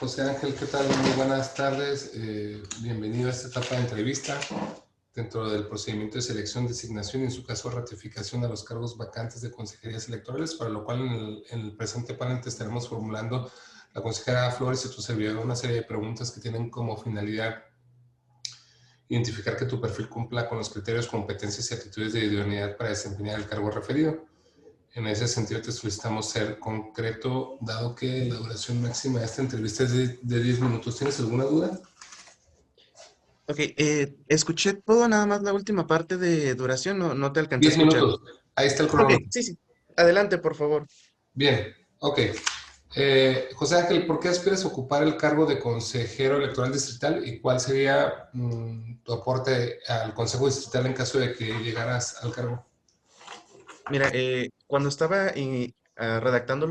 José Ángel, ¿qué tal? Muy buenas tardes. Bienvenido a esta etapa de entrevista dentro del procedimiento de selección, designación y en su caso ratificación a los cargos vacantes de consejerías electorales, para lo cual en el presente panel te estaremos formulando la consejera Flores y tu servidor una serie de preguntas que tienen como finalidad identificar que tu perfil cumpla con los criterios, competencias y actitudes de idoneidad para desempeñar el cargo referido. En ese sentido, te solicitamos ser concreto, dado que la duración máxima de esta entrevista es de 10 minutos. ¿Tienes alguna duda? Ok, escuché todo, nada más la última parte de duración, no te alcancé a 10 escuchar. minutos. Ahí está el Ok, cronómetro. sí, sí. Adelante, por favor. Bien, ok. José Ángel, ¿por qué aspiras a ocupar el cargo de consejero electoral distrital y cuál sería tu aporte al Consejo Distrital en caso de que llegaras al cargo? Mira, cuando estaba redactando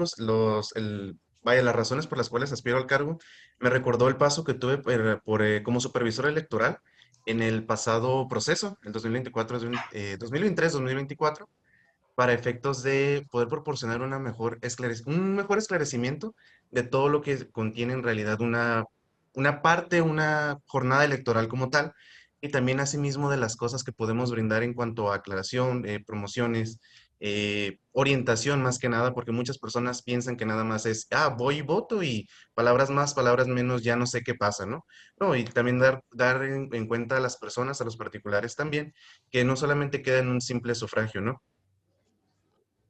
vaya, las razones por las cuales aspiro al cargo, me recordó el paso que tuve como supervisor electoral en el pasado proceso, el 2024, 2023-2024, para efectos de poder proporcionar un mejor esclarecimiento de todo lo que contiene en realidad una jornada electoral como tal, y también asimismo de las cosas que podemos brindar en cuanto a aclaración, promociones, orientación más que nada, porque muchas personas piensan que nada más es, voy y voto y palabras más, palabras menos, ya no sé qué pasa, ¿no? No, y también dar en cuenta a las personas, a los particulares también, que no solamente queda en un simple sufragio, ¿no?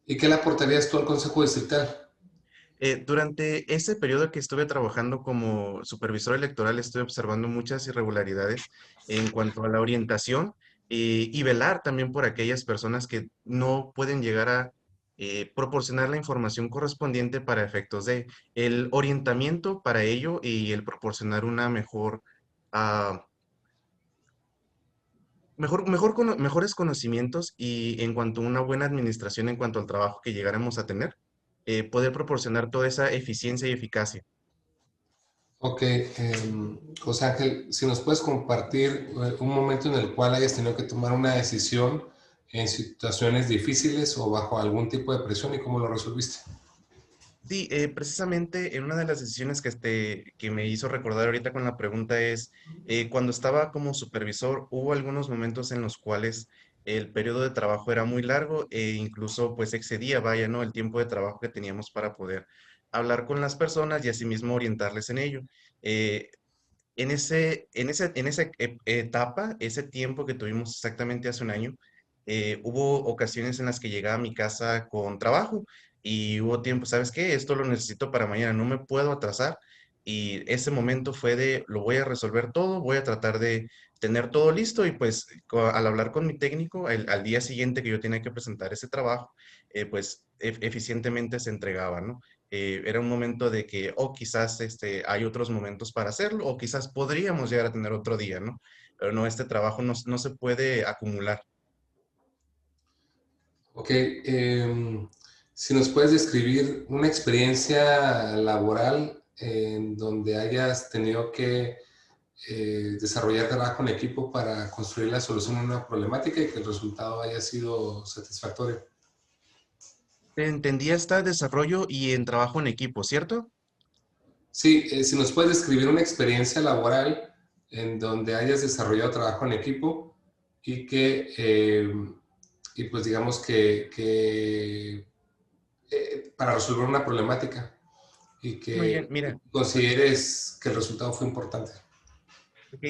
¿Y qué le aportarías tú al Consejo Distrital? Durante ese periodo que estuve trabajando como supervisor electoral, estuve observando muchas irregularidades en cuanto a la orientación y velar también por aquellas personas que no pueden llegar a proporcionar la información correspondiente para efectos de el orientamiento para ello y el proporcionar una ah, mejores conocimientos y en cuanto a una buena administración en cuanto al trabajo que llegáramos a tener, poder proporcionar toda esa eficiencia y eficacia. Ok, José Ángel, si nos puedes compartir un momento en el cual hayas tenido que tomar una decisión en situaciones difíciles o bajo algún tipo de presión y cómo lo resolviste. Sí, precisamente en una de las decisiones que me hizo recordar ahorita con la pregunta es, cuando estaba como supervisor, hubo algunos momentos en los cuales el periodo de trabajo era muy largo e incluso pues excedía, vaya, ¿no? El tiempo de trabajo que teníamos para poder hablar con las personas y asimismo orientarles en ello. Eh, en esa etapa, ese tiempo que tuvimos exactamente hace un año, hubo ocasiones en las que llegaba a mi casa con trabajo y hubo tiempo, ¿sabes qué? Esto lo necesito para mañana, no me puedo atrasar. Y ese momento fue de, lo voy a resolver todo, voy a tratar de tener todo listo y pues al hablar con mi técnico, al día siguiente que yo tenía que presentar ese trabajo, pues eficientemente se entregaba, ¿no? Era un momento de que, o quizás hay otros momentos para hacerlo, o quizás podríamos llegar a tener otro día, ¿no? Pero no, este trabajo no se puede acumular. Ok, si nos puedes describir una experiencia laboral en donde hayas tenido que desarrollar trabajo en equipo para construir la solución a una problemática y que el resultado haya sido satisfactorio. Entendía este desarrollo y en trabajo en equipo, ¿cierto? Sí, si nos puedes describir una experiencia laboral en donde hayas desarrollado trabajo en equipo y y pues digamos que para resolver una problemática y Muy bien, que mira. consideres que el resultado fue importante. Ok,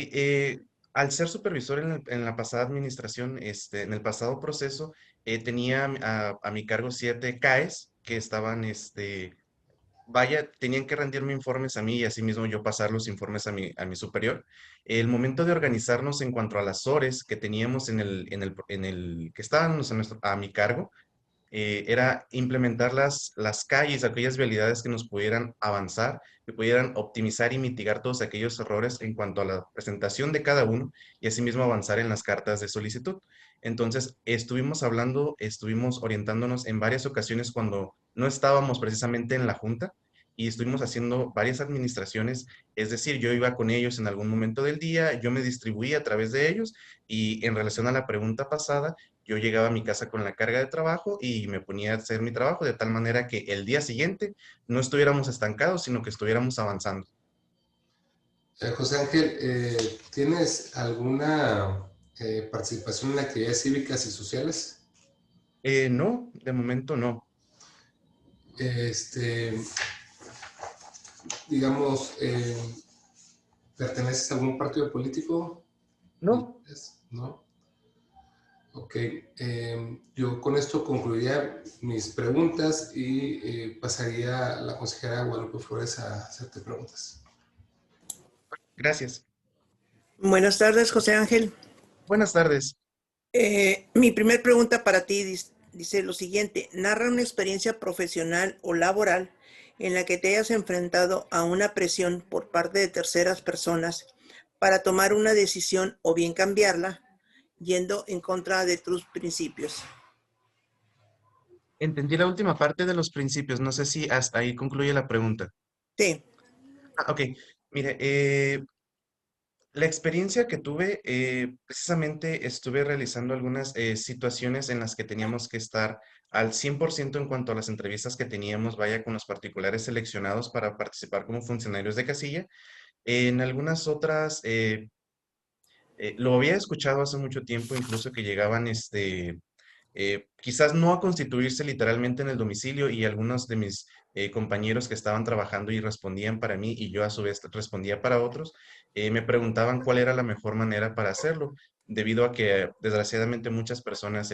al ser supervisor en la pasada administración, en el pasado proceso, tenía a mi cargo 7 CAEs que estaban, vaya, tenían que rendirme informes a mí y asimismo yo pasar los informes a mi superior. El momento de organizarnos en cuanto a las horas que teníamos que estábamos a mi cargo, era implementar las calles, aquellas vialidades que nos pudieran avanzar, que pudieran optimizar y mitigar todos aquellos errores en cuanto a la presentación de cada uno y asimismo avanzar en las cartas de solicitud. Entonces, estuvimos orientándonos en varias ocasiones cuando no estábamos precisamente en la junta y estuvimos haciendo varias administraciones, es decir, yo iba con ellos en algún momento del día, yo me distribuía a través de ellos y en relación a la pregunta pasada, yo llegaba a mi casa con la carga de trabajo y me ponía a hacer mi trabajo de tal manera que el día siguiente no estuviéramos estancados, sino que estuviéramos avanzando. José Ángel, ¿tienes alguna participación en actividades cívicas y sociales? No, de momento no. Este, digamos, ¿perteneces a algún partido político? No, ¿No? Ok, yo con esto concluiría mis preguntas y pasaría a la consejera Guadalupe Flores a hacerte preguntas. gracias. Buenas tardes, José Ángel. Buenas tardes. Mi primer pregunta para ti dice lo siguiente. Narra una experiencia profesional o laboral en la que te hayas enfrentado a una presión por parte de terceras personas para tomar una decisión o bien cambiarla, yendo en contra de tus principios. Entendí la última parte de los principios. No sé si hasta ahí concluye la pregunta. Sí, Ok. Mire, la experiencia que tuve, precisamente estuve realizando algunas situaciones en las que teníamos que estar al 100% en cuanto a las entrevistas que teníamos, vaya, con los particulares seleccionados para participar como funcionarios de casilla. En algunas otras, lo había escuchado hace mucho tiempo, incluso que llegaban, quizás no a constituirse literalmente en el domicilio y algunos de mis compañeros que estaban trabajando y respondían para mí y yo a su vez respondía para otros, me preguntaban cuál era la mejor manera para hacerlo, debido a que desgraciadamente muchas personas,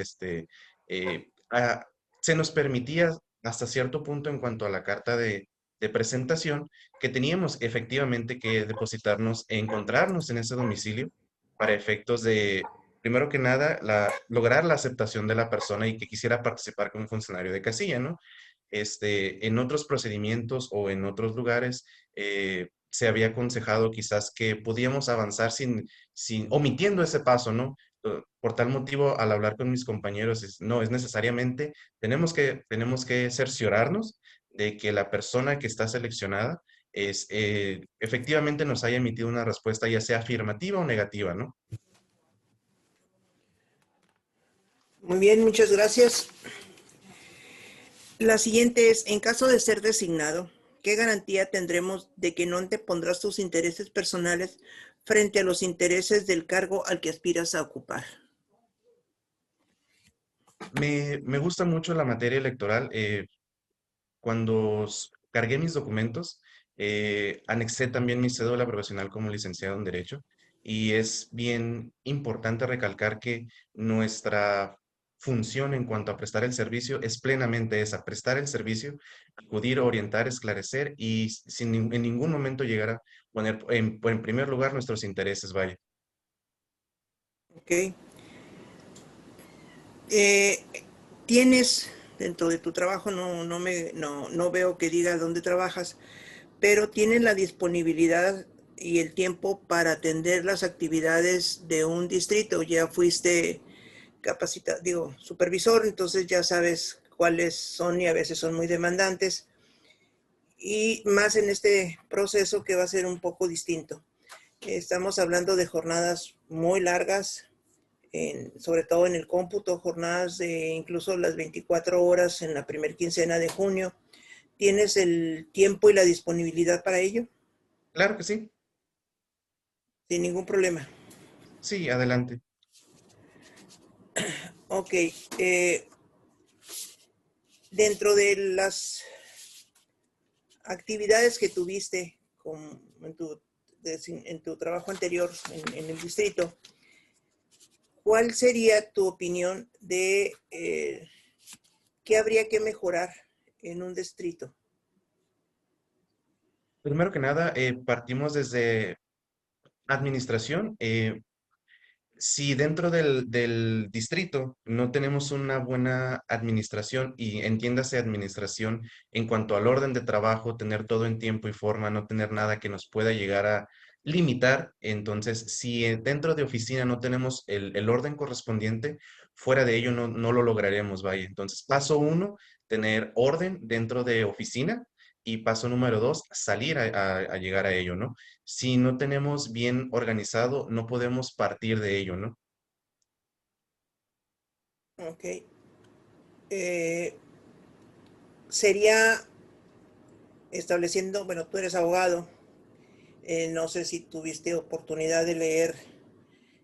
eh, ah, se nos permitía hasta cierto punto en cuanto a la carta de presentación que teníamos efectivamente que depositarnos, encontrarnos en ese domicilio para efectos de, primero que nada, lograr la aceptación de la persona y que quisiera participar como funcionario de casilla, ¿no? En otros procedimientos o en otros lugares se había aconsejado quizás que podíamos avanzar sin omitiendo ese paso, ¿no? Por tal motivo, al hablar con mis compañeros, no, es necesariamente, tenemos que cerciorarnos de que la persona que está seleccionada efectivamente nos haya emitido una respuesta, ya sea afirmativa o negativa, ¿no? muy bien, muchas gracias. La siguiente es, en caso de ser designado, ¿qué garantía tendremos de que no antepondrás tus intereses personales frente a los intereses del cargo al que aspiras a ocupar? Me gusta mucho la materia electoral. Cuando cargué mis documentos, anexé también mi cédula profesional como licenciado en Derecho y es bien importante recalcar que nuestra función en cuanto a prestar el servicio es plenamente esa, prestar el servicio, acudir, orientar, esclarecer y en ningún momento llegar a poner en primer lugar nuestros intereses, vaya. Ok. Eh, tienes dentro de tu trabajo, no veo que diga dónde trabajas, pero tienes la disponibilidad y el tiempo para atender las actividades de un distrito. Ya fuiste supervisor, entonces ya sabes cuáles son y a veces son muy demandantes. Y más en este proceso que va a ser un poco distinto. Estamos hablando de jornadas muy largas, sobre todo en el cómputo, jornadas de incluso las 24 horas en la primer quincena de junio. ¿Tienes el tiempo y la disponibilidad para ello? Claro que sí, Sin ningún problema. sí, adelante. Ok. Dentro de las actividades que tuviste en tu trabajo anterior en el distrito, ¿cuál sería tu opinión de qué habría que mejorar en un distrito? Primero que nada, partimos desde administración. Si dentro del distrito no tenemos una buena administración, y entiéndase administración en cuanto al orden de trabajo, tener todo en tiempo y forma, no tener nada que nos pueda llegar a limitar, entonces si dentro de oficina no tenemos el orden correspondiente, fuera de ello no lo lograremos, vaya. Entonces, paso uno, tener orden dentro de oficina. Y paso número dos, salir a llegar a ello, ¿no? Si no tenemos bien organizado, no podemos partir de ello, ¿no? Ok. Eh, Sería estableciendo, bueno, tú eres abogado, no sé si tuviste oportunidad de leer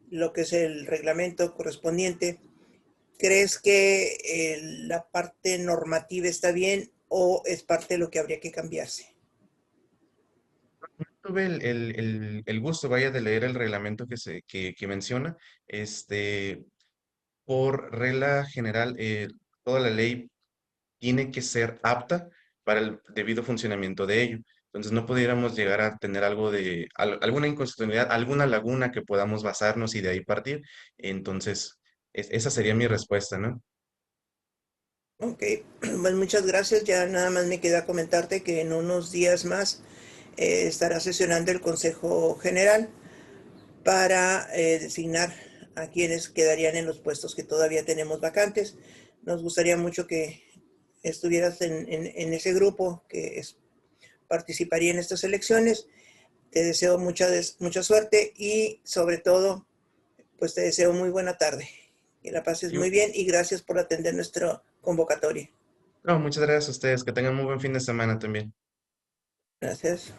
lo que es el reglamento correspondiente. ¿Crees que la parte normativa está bien o es parte de lo que habría que cambiarse? Tuve el gusto, vaya, de leer el reglamento que menciona. Por regla general, toda la ley tiene que ser apta para el debido funcionamiento de ello. Entonces, no pudiéramos llegar a tener alguna inconstitucionalidad, alguna laguna que podamos basarnos y de ahí partir. Entonces, esa sería mi respuesta, ¿no? Ok, pues muchas gracias. Ya nada más me queda comentarte que en unos días más estará sesionando el Consejo General para designar a quienes quedarían en los puestos que todavía tenemos vacantes. Nos gustaría mucho que estuvieras en ese grupo que participaría en estas elecciones. Te deseo mucha suerte y sobre todo, pues te deseo muy buena tarde. Que la pases Sí, muy bien y gracias por atender nuestra convocatoria. no, muchas gracias a ustedes. Que tengan muy buen fin de semana también. Gracias.